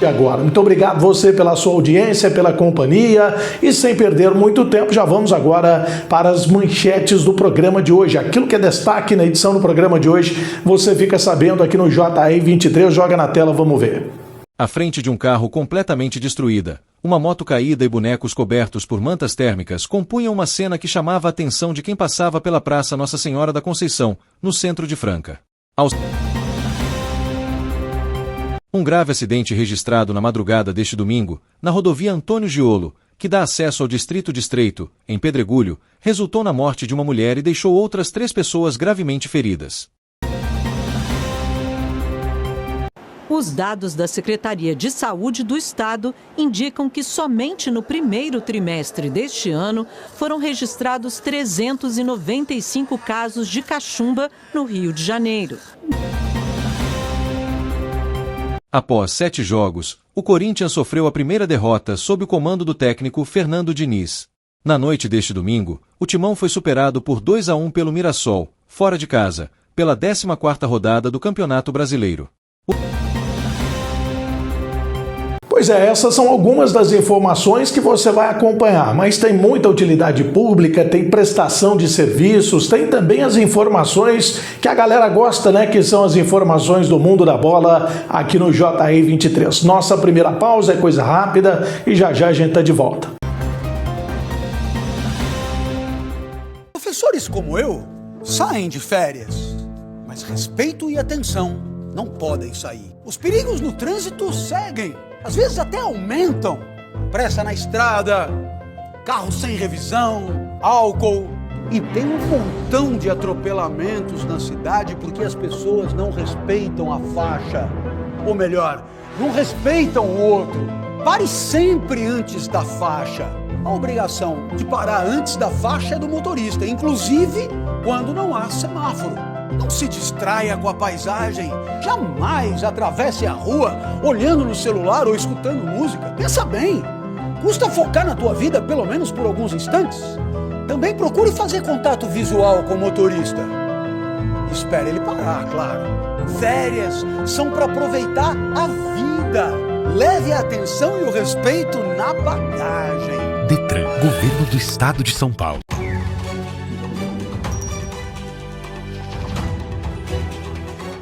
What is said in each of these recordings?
agora. Muito obrigado você pela sua audiência, pela companhia, e sem perder muito tempo, já vamos agora para as manchetes do programa de hoje. Aquilo que é destaque na edição do programa de hoje, você fica sabendo aqui no JR 23, joga na tela, vamos ver. À frente de um carro completamente destruída, uma moto caída e bonecos cobertos por mantas térmicas compunham uma cena que chamava a atenção de quem passava pela Praça Nossa Senhora da Conceição, no centro de Franca. Um grave acidente registrado na madrugada deste domingo, na rodovia Antônio Giolo, que dá acesso ao distrito de Estreito, em Pedregulho, resultou na morte de uma mulher e deixou outras 3 pessoas gravemente feridas. Os dados da Secretaria de Saúde do Estado indicam que somente no primeiro trimestre deste ano foram registrados 395 casos de cachumba no Rio de Janeiro. Após 7 jogos, o Corinthians sofreu a primeira derrota sob o comando do técnico Fernando Diniz. Na noite deste domingo, o Timão foi superado por 2-1 pelo Mirassol, fora de casa, pela 14ª rodada do Campeonato Brasileiro. Pois é, essas são algumas das informações que você vai acompanhar, mas tem muita utilidade pública, tem prestação de serviços, tem também as informações que a galera gosta, né, que são as informações do mundo da bola aqui no JR 23. Nossa primeira pausa é coisa rápida e já já a gente tá de volta. Professores como eu saem de férias, mas respeito e atenção não podem sair. Os perigos no trânsito seguem. Às vezes até aumentam. Pressa na estrada, carro sem revisão, álcool. E tem um montão de atropelamentos na cidade porque as pessoas não respeitam a faixa. Ou melhor, não respeitam o outro. Pare sempre antes da faixa. A obrigação de parar antes da faixa é do motorista, inclusive quando não há semáforo. Não se distraia com a paisagem. Jamais atravesse a rua olhando no celular ou escutando música. Pensa bem. Custa focar na tua vida pelo menos por alguns instantes? Também procure fazer contato visual com o motorista. Espere ele parar, claro. Férias são para aproveitar a vida. Leve a atenção e o respeito na bagagem. Detran, Governo do Estado de São Paulo.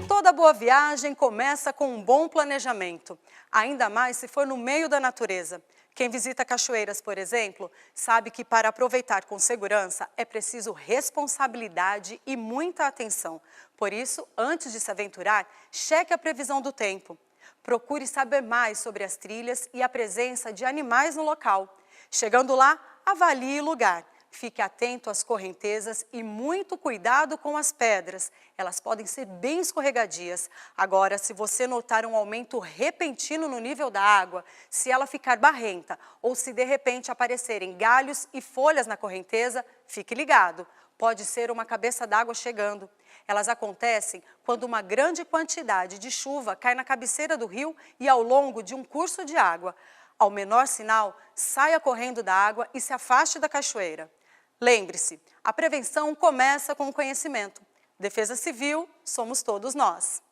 Toda boa viagem começa com um bom planejamento, ainda mais se for no meio da natureza. Quem visita cachoeiras, por exemplo, sabe que para aproveitar com segurança é preciso responsabilidade e muita atenção. Por isso, antes de se aventurar, cheque a previsão do tempo. Procure saber mais sobre as trilhas e a presença de animais no local. Chegando lá, avalie o lugar. Fique atento às correntezas e muito cuidado com as pedras. Elas podem ser bem escorregadias. Agora, se você notar um aumento repentino no nível da água, se ela ficar barrenta ou se de repente aparecerem galhos e folhas na correnteza, fique ligado. Pode ser uma cabeça d'água chegando. Elas acontecem quando uma grande quantidade de chuva cai na cabeceira do rio e ao longo de um curso de água. Ao menor sinal, saia correndo da água e se afaste da cachoeira. Lembre-se, a prevenção começa com o conhecimento. Defesa Civil, somos todos nós.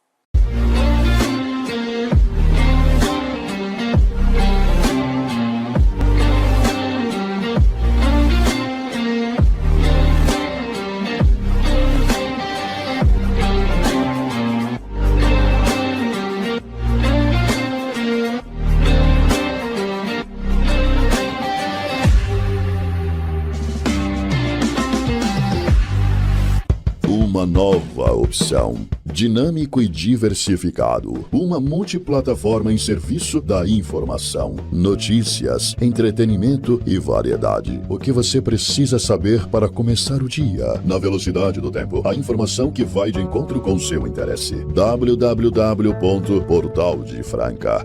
Uma nova opção, dinâmico e diversificado, uma multiplataforma em serviço da informação, notícias, entretenimento e variedade. O que você precisa saber para começar o dia, na velocidade do tempo, a informação que vai de encontro com o seu interesse. www.portaldefranca.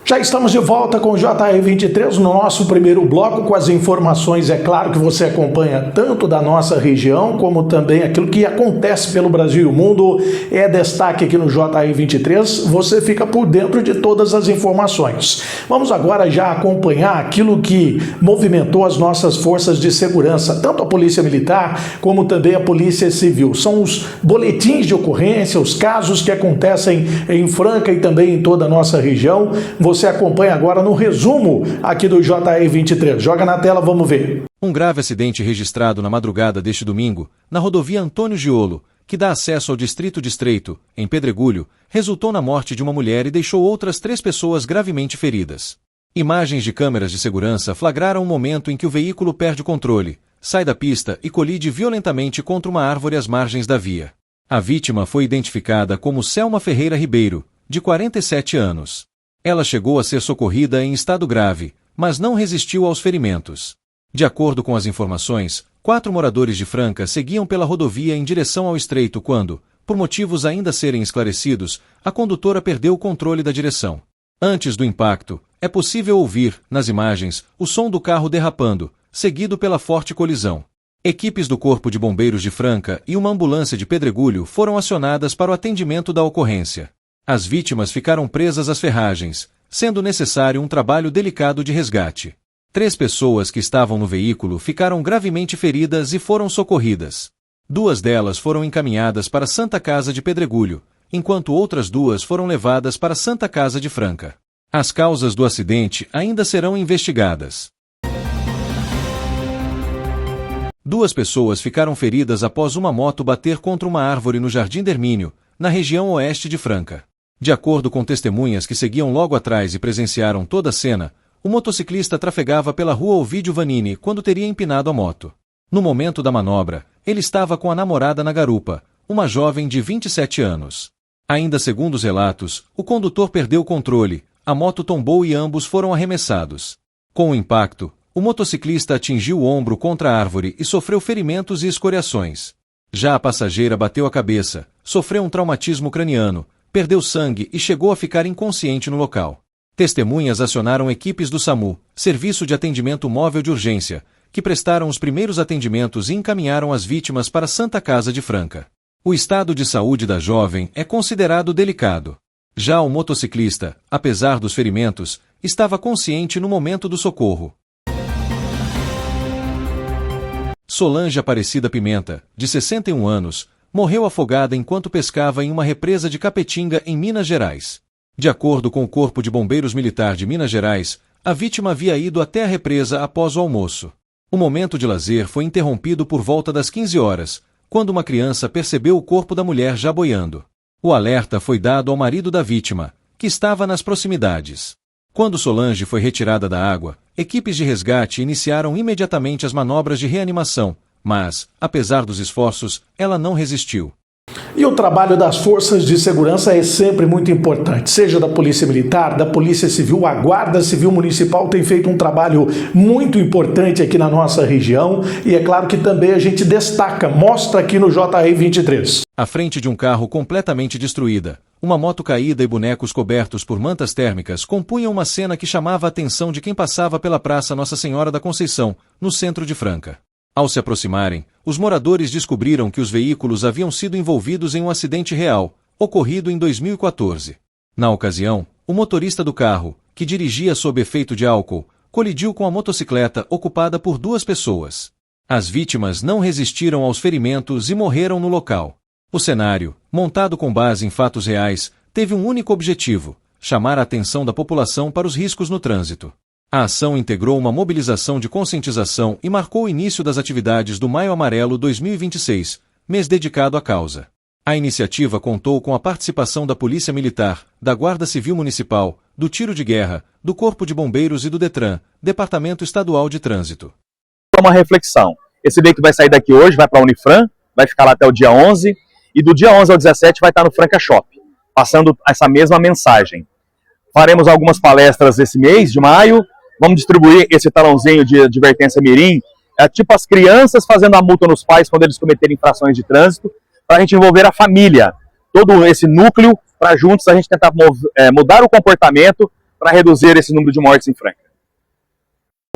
Já estamos de volta com o JR 23 no nosso primeiro bloco com as informações, é claro, que você acompanha tanto da nossa região como também aquilo que acontece pelo Brasil e o mundo. É destaque aqui no JR 23, você fica por dentro de todas as informações. Vamos agora já acompanhar aquilo que movimentou as nossas forças de segurança, tanto a Polícia Militar como também a Polícia Civil. São os boletins de ocorrência, os casos que acontecem em Franca e também em toda a nossa região. Você acompanha agora no resumo aqui do JR 23. Joga na tela, vamos ver. Um grave acidente registrado na madrugada deste domingo, na rodovia Antônio Giolo, que dá acesso ao Distrito de Estreito, em Pedregulho, resultou na morte de uma mulher e deixou outras 3 pessoas gravemente feridas. Imagens de câmeras de segurança flagraram o momento em que o veículo perde o controle, sai da pista e colide violentamente contra uma árvore às margens da via. A vítima foi identificada como Selma Ferreira Ribeiro, de 47 anos. Ela chegou a ser socorrida em estado grave, mas não resistiu aos ferimentos. De acordo com as informações, 4 moradores de Franca seguiam pela rodovia em direção ao estreito quando, por motivos ainda a serem esclarecidos, a condutora perdeu o controle da direção. Antes do impacto, é possível ouvir, nas imagens, o som do carro derrapando, seguido pela forte colisão. Equipes do Corpo de Bombeiros de Franca e uma ambulância de Pedregulho foram acionadas para o atendimento da ocorrência. As vítimas ficaram presas às ferragens, sendo necessário um trabalho delicado de resgate. 3 pessoas que estavam no veículo ficaram gravemente feridas e foram socorridas. 2 delas foram encaminhadas para a Santa Casa de Pedregulho, enquanto outras 2 foram levadas para a Santa Casa de Franca. As causas do acidente ainda serão investigadas. 2 pessoas ficaram feridas após uma moto bater contra uma árvore no Jardim Hermínio, na região oeste de Franca. De acordo com testemunhas que seguiam logo atrás e presenciaram toda a cena, o motociclista trafegava pela rua Ovídio Vanini quando teria empinado a moto. No momento da manobra, ele estava com a namorada na garupa, uma jovem de 27 anos. Ainda segundo os relatos, o condutor perdeu o controle, a moto tombou e ambos foram arremessados. Com o impacto, o motociclista atingiu o ombro contra a árvore e sofreu ferimentos e escoriações. Já a passageira bateu a cabeça, sofreu um traumatismo craniano, perdeu sangue e chegou a ficar inconsciente no local. Testemunhas acionaram equipes do SAMU, Serviço de Atendimento Móvel de Urgência, que prestaram os primeiros atendimentos e encaminharam as vítimas para a Santa Casa de Franca. O estado de saúde da jovem é considerado delicado. Já o motociclista, apesar dos ferimentos, estava consciente no momento do socorro. Solange Aparecida Pimenta, de 61 anos, morreu afogada enquanto pescava em uma represa de Capetinga, em Minas Gerais. De acordo com o Corpo de Bombeiros Militar de Minas Gerais, a vítima havia ido até a represa após o almoço. O momento de lazer foi interrompido por volta das 15 horas, quando uma criança percebeu o corpo da mulher já boiando. O alerta foi dado ao marido da vítima, que estava nas proximidades. Quando Solange foi retirada da água, equipes de resgate iniciaram imediatamente as manobras de reanimação, mas, apesar dos esforços, ela não resistiu. E o trabalho das forças de segurança é sempre muito importante, seja da Polícia Militar, da Polícia Civil, a Guarda Civil Municipal tem feito um trabalho muito importante aqui na nossa região e é claro que também a gente destaca, mostra aqui no JR 23. À frente de um carro completamente destruída, uma moto caída e bonecos cobertos por mantas térmicas compunham uma cena que chamava a atenção de quem passava pela Praça Nossa Senhora da Conceição, no centro de Franca. Ao se aproximarem, os moradores descobriram que os veículos haviam sido envolvidos em um acidente real, ocorrido em 2014. Na ocasião, o motorista do carro, que dirigia sob efeito de álcool, colidiu com a motocicleta ocupada por 2 pessoas. As vítimas não resistiram aos ferimentos e morreram no local. O cenário, montado com base em fatos reais, teve um único objetivo: chamar a atenção da população para os riscos no trânsito. A ação integrou uma mobilização de conscientização e marcou o início das atividades do Maio Amarelo 2026, mês dedicado à causa. A iniciativa contou com a participação da Polícia Militar, da Guarda Civil Municipal, do Tiro de Guerra, do Corpo de Bombeiros e do DETRAN, Departamento Estadual de Trânsito. Uma reflexão. Esse veículo vai sair daqui hoje, vai para a Unifran, vai ficar lá até o dia 11, e do dia 11 ao 17 vai estar no Franca Shop, passando essa mesma mensagem. Faremos algumas palestras esse mês de maio, vamos distribuir esse talãozinho de advertência mirim, tipo as crianças fazendo a multa nos pais quando eles cometerem infrações de trânsito, para a gente envolver a família, todo esse núcleo, para juntos a gente tentar mudar o comportamento para reduzir esse número de mortes em Franca.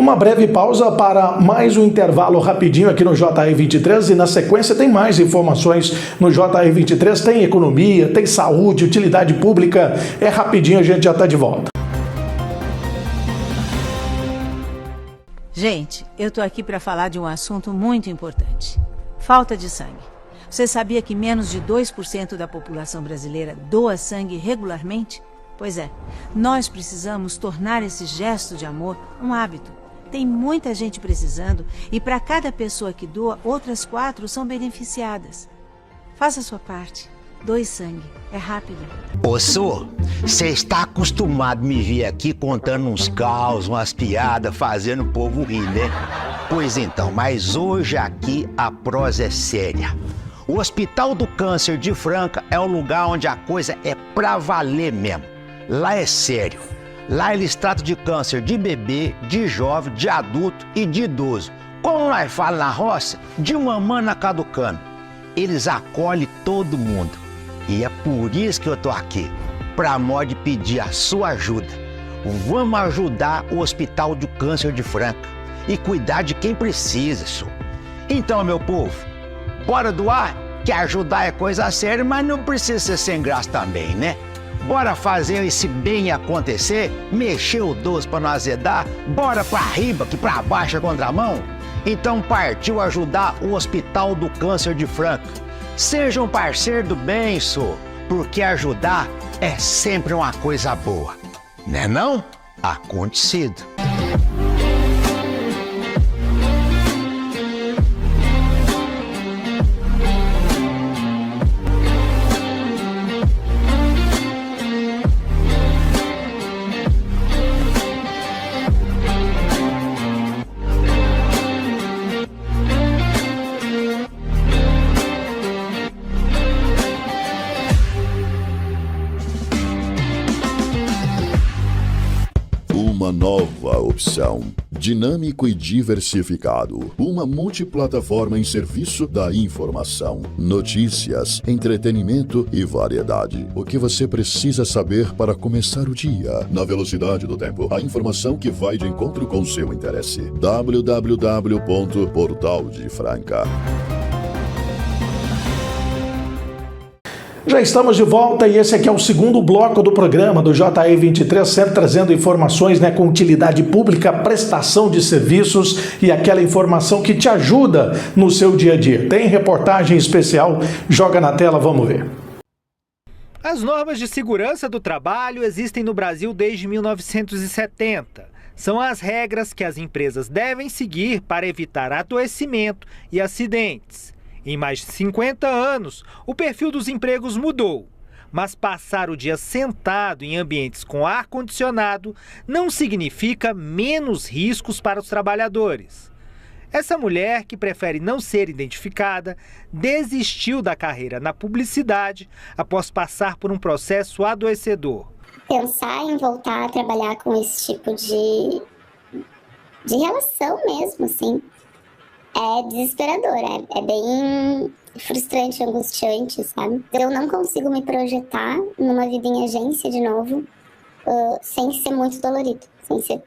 Uma breve pausa para mais um intervalo rapidinho aqui no JR 23 e na sequência tem mais informações no JR 23, tem economia, tem saúde, utilidade pública, é rapidinho, a gente já está de volta. Gente, eu tô aqui para falar de um assunto muito importante. Falta de sangue. Você sabia que menos de 2% da população brasileira doa sangue regularmente? Pois é, nós precisamos tornar esse gesto de amor um hábito. Tem muita gente precisando e para cada pessoa que doa, outras 4 são beneficiadas. Faça a sua parte. Doe sangue. É rápido. Ô, Sô, você está acostumado a me ver aqui contando uns caos, umas piadas, fazendo o povo rir, né? Pois então, mas hoje aqui a prosa é séria. O Hospital do Câncer de Franca é um lugar onde a coisa é pra valer mesmo. Lá é sério. Lá eles tratam de câncer de bebê, de jovem, de adulto e de idoso. Como nós falamos na roça, de uma mana caducando. Eles acolhem todo mundo. E é por isso que eu tô aqui, pra modo de pedir a sua ajuda. Vamos ajudar o Hospital do Câncer de Franca e cuidar de quem precisa, senhor. Então, meu povo, bora doar, que ajudar é coisa séria, mas não precisa ser sem graça também, né? Bora fazer esse bem acontecer, mexer o doce pra não azedar, bora pra riba que pra baixo é contramão. Então partiu ajudar o Hospital do Câncer de Franca. Seja um parceiro do bem, senhor, porque ajudar é sempre uma coisa boa. Né não? Acontecido. Uma nova opção. Dinâmico e diversificado. Uma multiplataforma em serviço da informação, notícias, entretenimento e variedade. O que você precisa saber para começar o dia. Na velocidade do tempo. A informação que vai de encontro com seu interesse. www.portaldefranca. Já estamos de volta e esse aqui é o segundo bloco do programa do JR 23, sempre trazendo informações com utilidade pública, prestação de serviços e aquela informação que te ajuda no seu dia a dia. Tem reportagem especial, joga na tela, vamos ver. As normas de segurança do trabalho existem no Brasil desde 1970. São as regras que as empresas devem seguir para evitar adoecimento e acidentes. Em mais de 50 anos, o perfil dos empregos mudou, mas passar o dia sentado em ambientes com ar-condicionado não significa menos riscos para os trabalhadores. Essa mulher, que prefere não ser identificada, desistiu da carreira na publicidade após passar por um processo adoecedor. Pensar em voltar a trabalhar com esse tipo de relação mesmo, assim, é desesperador, é bem frustrante, angustiante, sabe? Eu não consigo me projetar numa vida em agência de novo, sem ser muito dolorido, sem ser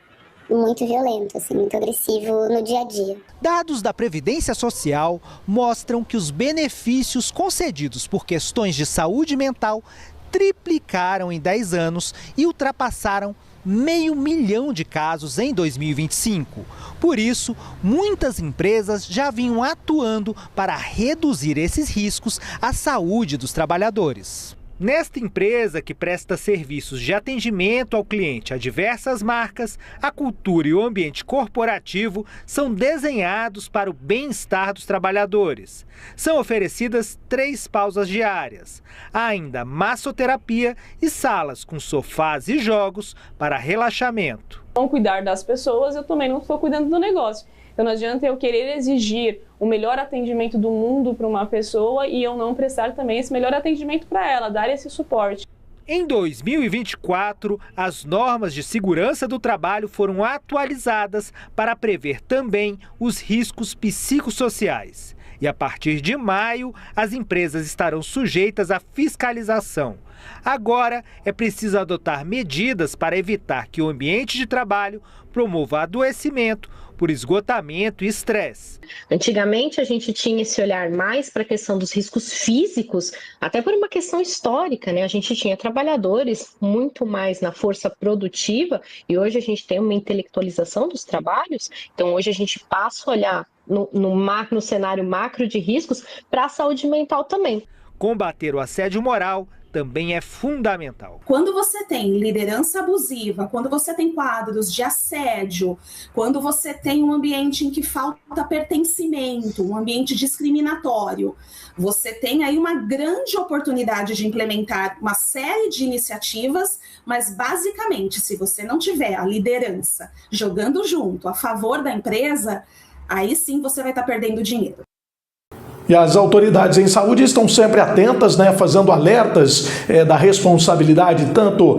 muito violento, assim, muito agressivo no dia a dia. Dados da Previdência Social mostram que os benefícios concedidos por questões de saúde mental triplicaram em 10 anos e ultrapassaram 500 mil de casos em 2025. Por isso, muitas empresas já vinham atuando para reduzir esses riscos à saúde dos trabalhadores. Nesta empresa, que presta serviços de atendimento ao cliente a diversas marcas, a cultura e o ambiente corporativo são desenhados para o bem-estar dos trabalhadores. São oferecidas 3 pausas diárias, há ainda massoterapia e salas com sofás e jogos para relaxamento. Não cuidar das pessoas, eu também não estou cuidando do negócio. Então não adianta eu querer exigir o melhor atendimento do mundo para uma pessoa e eu não prestar também esse melhor atendimento para ela, dar esse suporte. Em 2024, as normas de segurança do trabalho foram atualizadas para prever também os riscos psicossociais. E E a partir de maio, as empresas estarão sujeitas à fiscalização. Agora, é preciso adotar medidas para evitar que o ambiente de trabalho promova adoecimento por esgotamento e estresse. Antigamente, a gente tinha esse olhar mais para a questão dos riscos físicos, até por uma questão histórica, né? A gente tinha trabalhadores muito mais na força produtiva e hoje a gente tem uma intelectualização dos trabalhos. Então, hoje a gente passa a olhar no cenário macro de riscos para a saúde mental também. Combater o assédio moral também é fundamental. Quando você tem liderança abusiva, quando você tem quadros de assédio, quando você tem um ambiente em que falta pertencimento, um ambiente discriminatório, você tem aí uma grande oportunidade de implementar uma série de iniciativas, mas basicamente, se você não tiver a liderança jogando junto a favor da empresa, aí sim você vai estar perdendo dinheiro. E as autoridades em saúde estão sempre atentas, né, fazendo alertas da responsabilidade tanto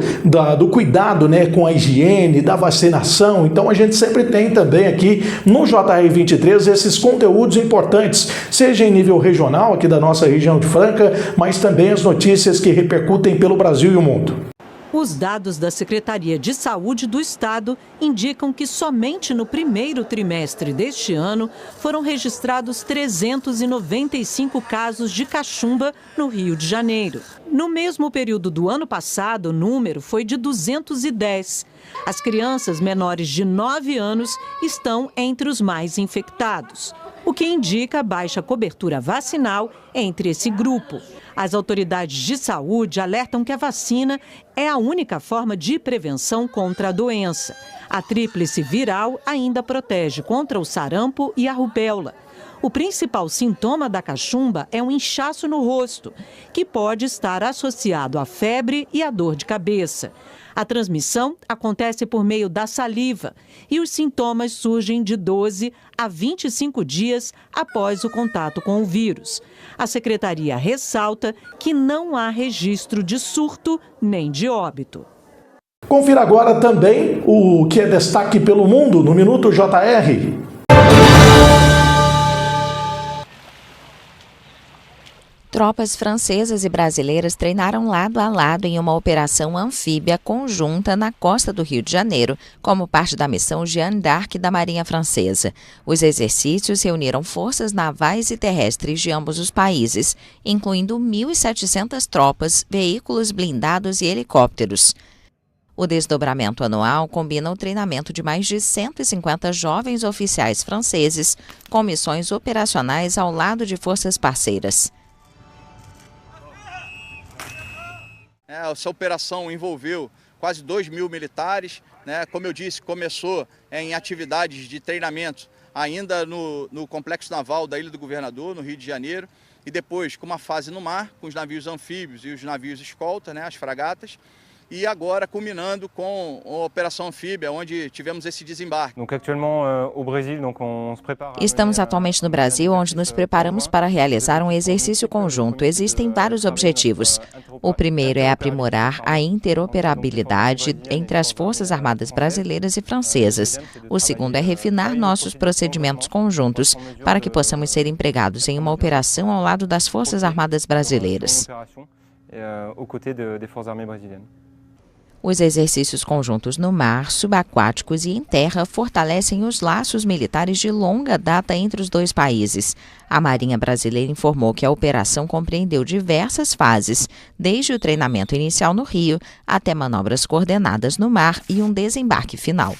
do cuidado, né, com a higiene, da vacinação. Então a gente sempre tem também aqui no JR 23 esses conteúdos importantes, seja em nível regional aqui da nossa região de Franca, mas também as notícias que repercutem pelo Brasil e o mundo. Os dados da Secretaria de Saúde do Estado indicam que somente no primeiro trimestre deste ano foram registrados 395 casos de cachumba no Rio de Janeiro. No mesmo período do ano passado, o número foi de 210. As crianças menores de 9 anos estão entre os mais infectados, o que indica baixa cobertura vacinal entre esse grupo. As autoridades de saúde alertam que a vacina é a única forma de prevenção contra a doença. A tríplice viral ainda protege contra o sarampo e a rubéola. O principal sintoma da cachumba é um inchaço no rosto, que pode estar associado à febre e à dor de cabeça. A transmissão acontece por meio da saliva e os sintomas surgem de 12 a 25 dias após o contato com o vírus. A secretaria ressalta que não há registro de surto nem de óbito. Confira agora também o que é destaque pelo mundo no Minuto JR. Tropas francesas e brasileiras treinaram lado a lado em uma operação anfíbia conjunta na costa do Rio de Janeiro, como parte da missão Jeanne d'Arc da Marinha Francesa. Os exercícios reuniram forças navais e terrestres de ambos os países, incluindo 1.700 tropas, veículos blindados e helicópteros. O desdobramento anual combina o treinamento de mais de 150 jovens oficiais franceses com missões operacionais ao lado de forças parceiras. Essa operação envolveu quase 2.000 militares, né? Como eu disse, começou em atividades de treinamento ainda no Complexo Naval da Ilha do Governador, no Rio de Janeiro, e depois com uma fase no mar, com os navios anfíbios e os navios escolta, né? As fragatas, e agora culminando com a Operação Anfíbia, onde tivemos esse desembarque. Estamos atualmente no Brasil, onde nos preparamos para realizar um exercício conjunto. Existem vários objetivos. O primeiro é aprimorar a interoperabilidade entre as Forças Armadas brasileiras e francesas. O segundo é refinar nossos procedimentos conjuntos para que possamos ser empregados em uma operação ao lado das Forças Armadas brasileiras. Os exercícios conjuntos no mar, subaquáticos e em terra fortalecem os laços militares de longa data entre os dois países. A Marinha Brasileira informou que a operação compreendeu diversas fases, desde o treinamento inicial no Rio até manobras coordenadas no mar e um desembarque final.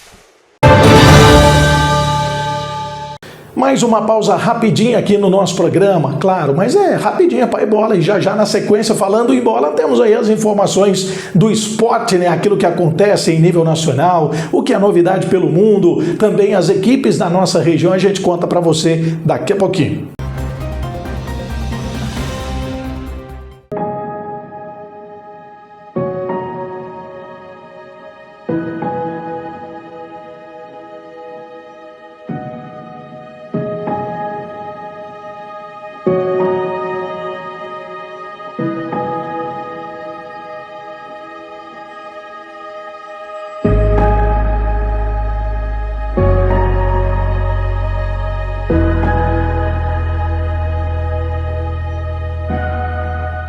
Mais uma pausa rapidinha aqui no nosso programa, claro, mas é rapidinha para ir bola e já na sequência, falando em bola, temos aí as informações do esporte, né? Aquilo que acontece em nível nacional, o que é novidade pelo mundo, também as equipes da nossa região, a gente conta para você daqui a pouquinho.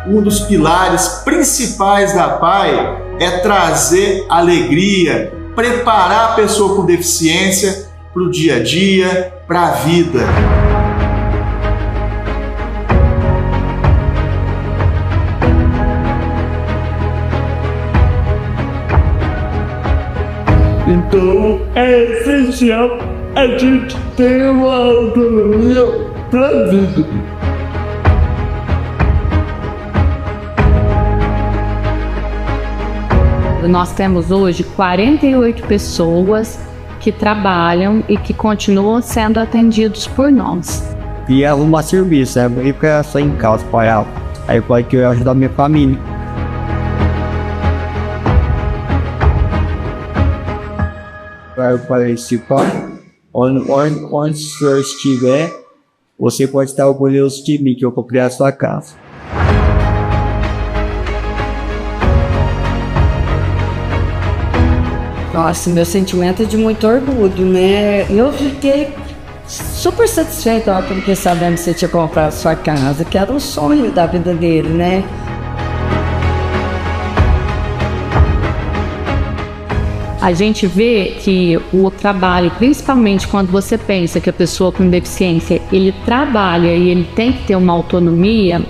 um dos pilares principais da PAI é trazer alegria, preparar a pessoa com deficiência para o dia a dia, para a vida. Então é essencial a gente ter uma autonomia para a vida. Nós temos hoje 48 pessoas que trabalham e que continuam sendo atendidos por nós. E arrumar serviço, né? E ficar só em casa para ela. Aí pode que eu ajudar minha família. Para participar, onde o senhor estiver, você pode estar orgulhoso de mim, que eu comprei a sua casa. Nossa, meu sentimento é de muito orgulho, né? Eu fiquei super satisfeita ó, porque sabendo que você tinha comprado a sua casa, que era um sonho da vida dele, né? A gente vê que o trabalho, principalmente quando você pensa que a pessoa com deficiência, ele trabalha e ele tem que ter uma autonomia,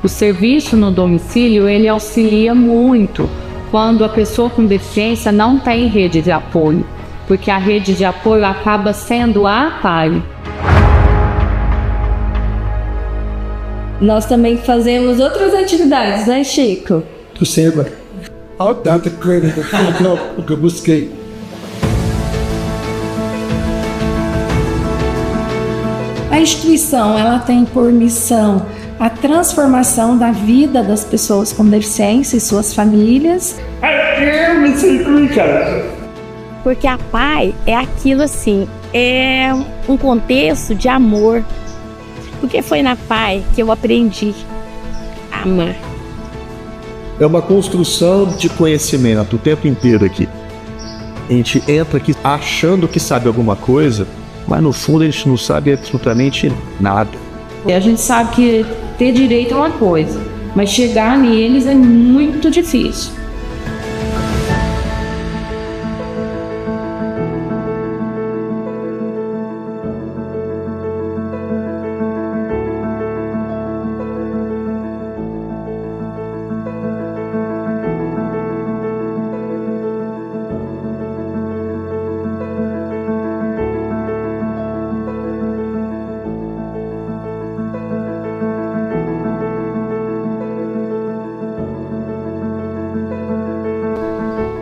o serviço no domicílio, ele auxilia muito quando a pessoa com deficiência não tem rede de apoio, porque a rede de apoio acaba sendo a PAI. Nós também fazemos outras atividades, né, Chico? Tu sempre. Olha tanta coisa que eu busquei. A instituição, ela tem por missão a transformação da vida das pessoas com deficiência e suas famílias. Porque a PAI é aquilo assim, é um contexto de amor. Porque foi na PAI que eu aprendi a amar. É uma construção de conhecimento o tempo inteiro aqui. A gente entra aqui achando que sabe alguma coisa, mas no fundo a gente não sabe absolutamente nada. A gente sabe que ter direito é uma coisa, mas chegar neles é muito difícil.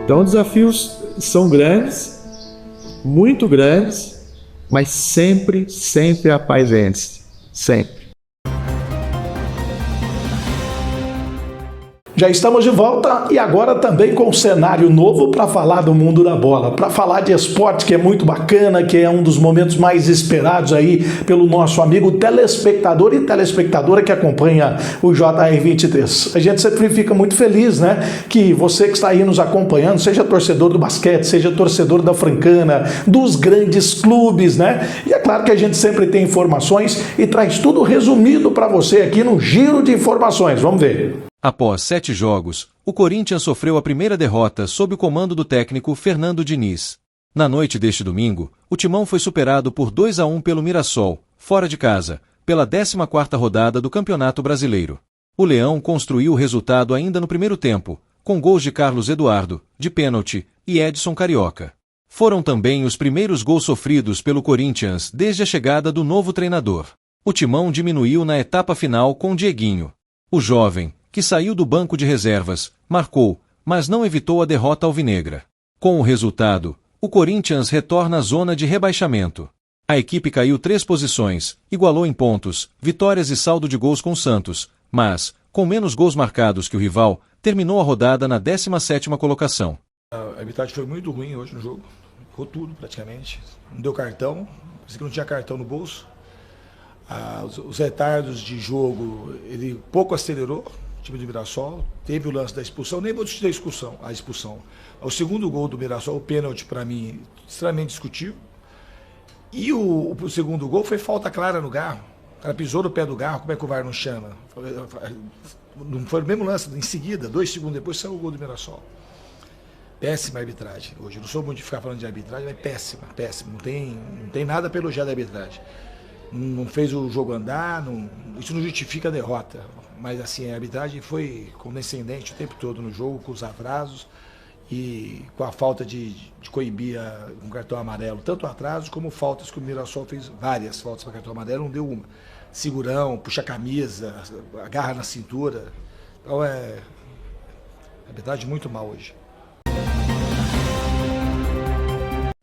Então, os desafios são grandes, muito grandes, mas sempre a paz vence. Sempre. Já estamos de volta e agora também com um cenário novo para falar do mundo da bola, para falar de esporte, que é muito bacana, que é um dos momentos mais esperados aí pelo nosso amigo telespectador e telespectadora que acompanha o JR23. A gente sempre fica muito feliz, né, que você que está aí nos acompanhando, seja torcedor do basquete, seja torcedor da Francana, dos grandes clubes, né, e é claro que a gente sempre tem informações e traz tudo resumido para você aqui no Giro de Informações. Vamos ver. Após 7 jogos, o Corinthians sofreu a primeira derrota sob o comando do técnico Fernando Diniz. Na noite deste domingo, o Timão foi superado por 2-1 pelo Mirassol, fora de casa, pela 14ª rodada do Campeonato Brasileiro. O Leão construiu o resultado ainda no primeiro tempo, com gols de Carlos Eduardo, de pênalti, e Edson Carioca. Foram também os primeiros gols sofridos pelo Corinthians desde a chegada do novo treinador. O Timão diminuiu na etapa final com Dieguinho. O jovem, que saiu do banco de reservas, marcou, mas não evitou a derrota alvinegra. Com o resultado, o Corinthians retorna à zona de rebaixamento. A equipe caiu 3 posições, igualou em pontos, vitórias e saldo de gols com o Santos, mas, com menos gols marcados que o rival, terminou a rodada na 17ª colocação. A arbitragem foi muito ruim hoje no jogo, errou tudo praticamente, não deu cartão, parecia que não tinha cartão no bolso. Os retardos de jogo, ele pouco acelerou. O time do Mirassol teve o lance da expulsão, nem vou discutir a expulsão. O segundo gol do Mirassol, o pênalti, para mim, extremamente discutível. E o segundo gol foi falta clara no Garro. cara pisou no pé do Garro, como é que o VAR não chama? Não foi o mesmo lance, em seguida, 2 segundos depois saiu o gol do Mirassol. Péssima arbitragem. Hoje eu não sou muito de ficar falando de arbitragem, mas péssima, péssima. Não tem nada para elogiar da arbitragem. Não fez o jogo andar, isso não justifica a derrota. Mas assim, a arbitragem foi condescendente o tempo todo no jogo, com os atrasos e com a falta de coibir um cartão amarelo, tanto atrasos como faltas que o Mirassol fez, várias faltas para cartão amarelo, não deu uma. Segurão, puxa a camisa, agarra na cintura. Então é arbitragem muito mal hoje.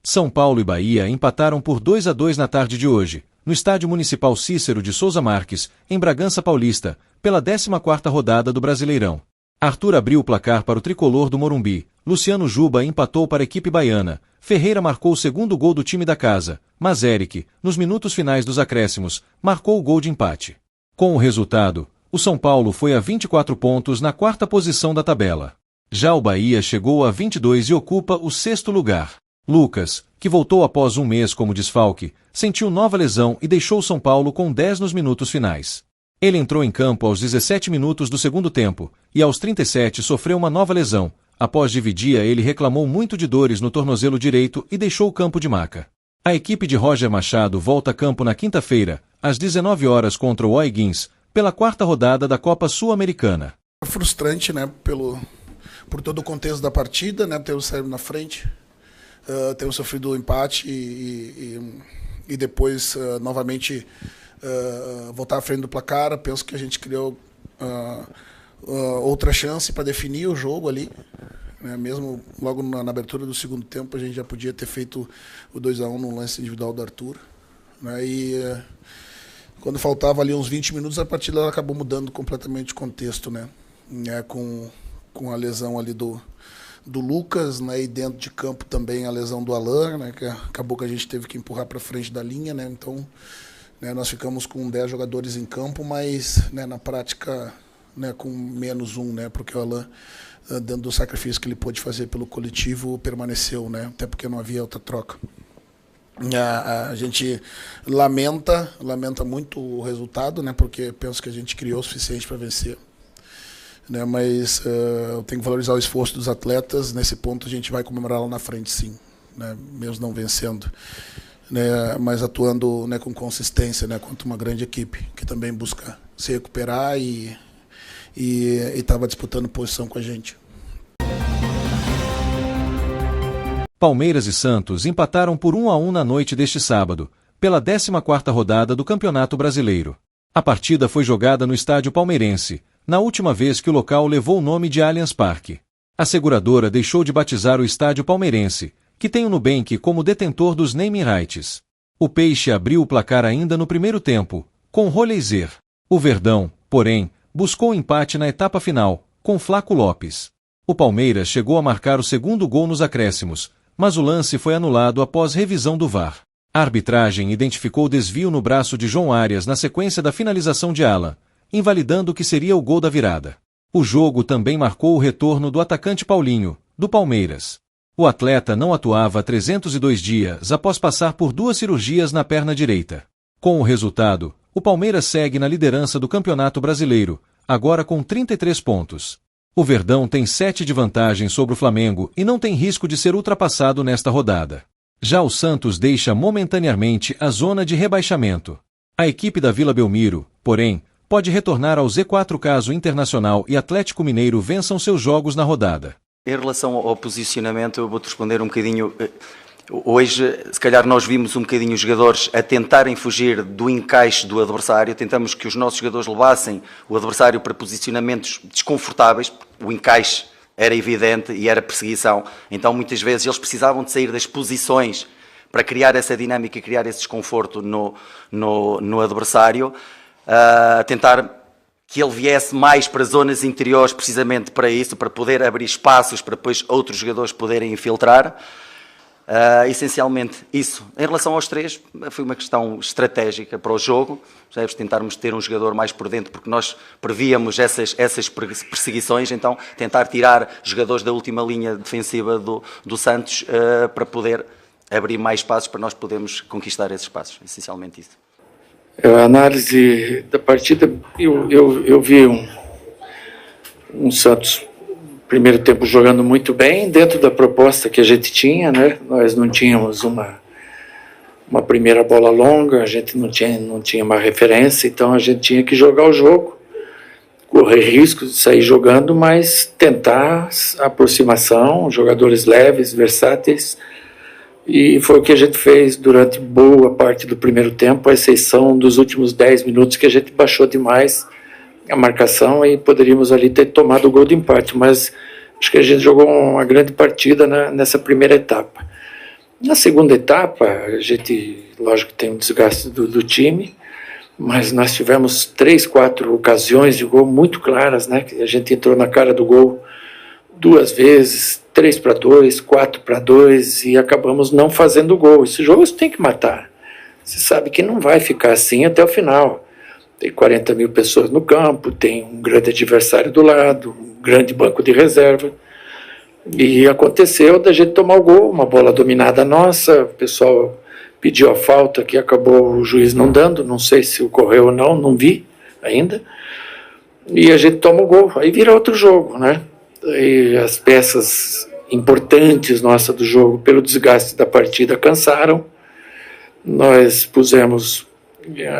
São Paulo e Bahia empataram por 2-2 na tarde de hoje, no Estádio Municipal Cícero de Souza Marques, em Bragança Paulista, pela 14ª rodada do Brasileirão. Arthur abriu o placar para o tricolor do Morumbi, Luciano Juba empatou para a equipe baiana, Ferreira marcou o segundo gol do time da casa, mas Eric, nos minutos finais dos acréscimos, marcou o gol de empate. Com o resultado, o São Paulo foi a 24 pontos na 4ª posição da tabela. Já o Bahia chegou a 22 e ocupa o 6º lugar. Lucas, que voltou após um mês como desfalque, sentiu nova lesão e deixou o São Paulo com 10 nos minutos finais. Ele entrou em campo aos 17 minutos do segundo tempo e aos 37 sofreu uma nova lesão. Após dividir, ele reclamou muito de dores no tornozelo direito e deixou o campo de maca. A equipe de Roger Machado volta a campo na quinta-feira, às 19 horas contra o O'Higgins, pela 4ª rodada da Copa Sul-Americana. É frustrante, né, por todo o contexto da partida, né, ter o Sérvio na frente, ter sofrido o empate e depois novamente voltar à frente do placar. Penso que a gente criou outra chance para definir o jogo ali, né? Mesmo logo na abertura do segundo tempo a gente já podia ter feito o 2-1 no lance individual do Arthur, né? E quando faltava ali uns 20 minutos a partida acabou mudando completamente o contexto, né? Com a lesão ali do Lucas, né? E dentro de campo também a lesão do Alain, né? Que acabou que a gente teve que empurrar para frente da linha, né? Então, né, nós ficamos com 10 jogadores em campo, mas, né, na prática, né, com -1, né, porque o Alain, dentro do sacrifício que ele pôde fazer pelo coletivo, permaneceu, né, até porque não havia outra troca. A gente lamenta muito o resultado, né, porque penso que a gente criou o suficiente para vencer, né, mas eu tenho que valorizar o esforço dos atletas. Nesse ponto a gente vai comemorar lá na frente, sim, né, mesmo não vencendo, né, mas atuando, né, com consistência, né, contra uma grande equipe que também busca se recuperar e estava disputando posição com a gente. Palmeiras e Santos empataram por 1-1 na noite deste sábado, pela 14ª rodada do Campeonato Brasileiro. A partida foi jogada no estádio palmeirense, na última vez que o local levou o nome de Allianz Parque. A seguradora deixou de batizar o estádio palmeirense, que tem o Nubank como detentor dos naming rights. O Peixe abriu o placar ainda no primeiro tempo, com Roleiser. O Verdão, porém, buscou empate na etapa final, com Flaco Lopes. O Palmeiras chegou a marcar o segundo gol nos acréscimos, mas o lance foi anulado após revisão do VAR. A arbitragem identificou desvio no braço de João Arias na sequência da finalização de Alan, invalidando o que seria o gol da virada. O jogo também marcou o retorno do atacante Paulinho, do Palmeiras. O atleta não atuava há 302 dias após passar por 2 cirurgias na perna direita. Com o resultado, o Palmeiras segue na liderança do Campeonato Brasileiro, agora com 33 pontos. O Verdão tem 7 de vantagem sobre o Flamengo e não tem risco de ser ultrapassado nesta rodada. Já o Santos deixa momentaneamente a zona de rebaixamento. A equipe da Vila Belmiro, porém, pode retornar ao Z4 caso Internacional e Atlético Mineiro vençam seus jogos na rodada. Em relação ao posicionamento, eu vou-te responder um bocadinho. Hoje, se calhar nós vimos um bocadinho os jogadores a tentarem fugir do encaixe do adversário, tentamos que os nossos jogadores levassem o adversário para posicionamentos desconfortáveis, o encaixe era evidente e era perseguição, então muitas vezes eles precisavam de sair das posições para criar essa dinâmica, criar esse desconforto no adversário, tentar que ele viesse mais para zonas interiores precisamente para isso, para poder abrir espaços para depois outros jogadores poderem infiltrar. Essencialmente isso. Em relação aos 3, foi uma questão estratégica para o jogo, tentarmos ter um jogador mais por dentro, porque nós prevíamos essas perseguições, então tentar tirar jogadores da última linha defensiva do Santos para poder abrir mais espaços para nós podermos conquistar esses espaços, essencialmente isso. A análise da partida, eu vi um Santos primeiro tempo jogando muito bem, dentro da proposta que a gente tinha, né? Nós não tínhamos uma primeira bola longa, a gente não tinha uma referência, então a gente tinha que jogar o jogo, correr risco de sair jogando, mas tentar a aproximação, jogadores leves, versáteis, e foi o que a gente fez durante boa parte do primeiro tempo, à exceção dos últimos 10 minutos que a gente baixou demais a marcação e poderíamos ali ter tomado o gol de empate, mas acho que a gente jogou uma grande partida nessa primeira etapa. Na segunda etapa, a gente, lógico, tem um desgaste do time, mas nós tivemos 3, 4 ocasiões de gol muito claras, né? A gente entrou na cara do gol 2 vezes, 3-2, 4-2 e acabamos não fazendo gol. Esse jogo você tem que matar. Você sabe que não vai ficar assim até o final. Tem 40 mil pessoas no campo, tem um grande adversário do lado, um grande banco de reserva. E aconteceu da gente tomar o gol, uma bola dominada nossa, o pessoal pediu a falta que acabou o juiz não dando, não sei se ocorreu ou não vi ainda. E a gente toma o gol, aí vira outro jogo, né? E as peças importantes nossas do jogo, pelo desgaste da partida, cansaram. Nós pusemos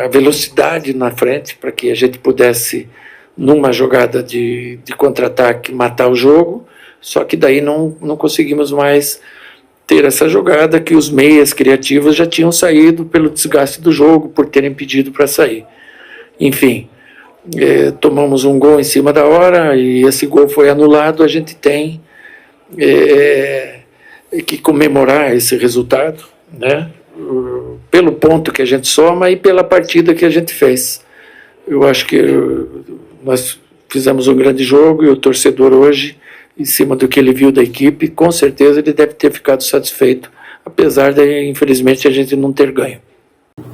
a velocidade na frente para que a gente pudesse, numa jogada de contra-ataque, matar o jogo, só que daí não conseguimos mais ter essa jogada que os meias criativos já tinham saído pelo desgaste do jogo, por terem pedido para sair. Enfim, tomamos um gol em cima da hora e esse gol foi anulado. A gente tem que comemorar esse resultado, né? Pelo ponto que a gente soma e pela partida que a gente fez. Eu acho que nós fizemos um grande jogo e o torcedor hoje, em cima do que ele viu da equipe, com certeza ele deve ter ficado satisfeito, apesar de, infelizmente, a gente não ter ganho.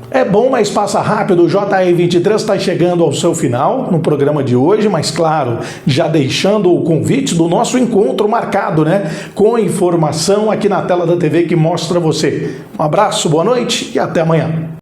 É bom, mas passa rápido. O JR23 está chegando ao seu final no programa de hoje, mas claro, já deixando o convite do nosso encontro marcado, né? Com informação aqui na tela da TV que mostra você. Um abraço, boa noite e até amanhã.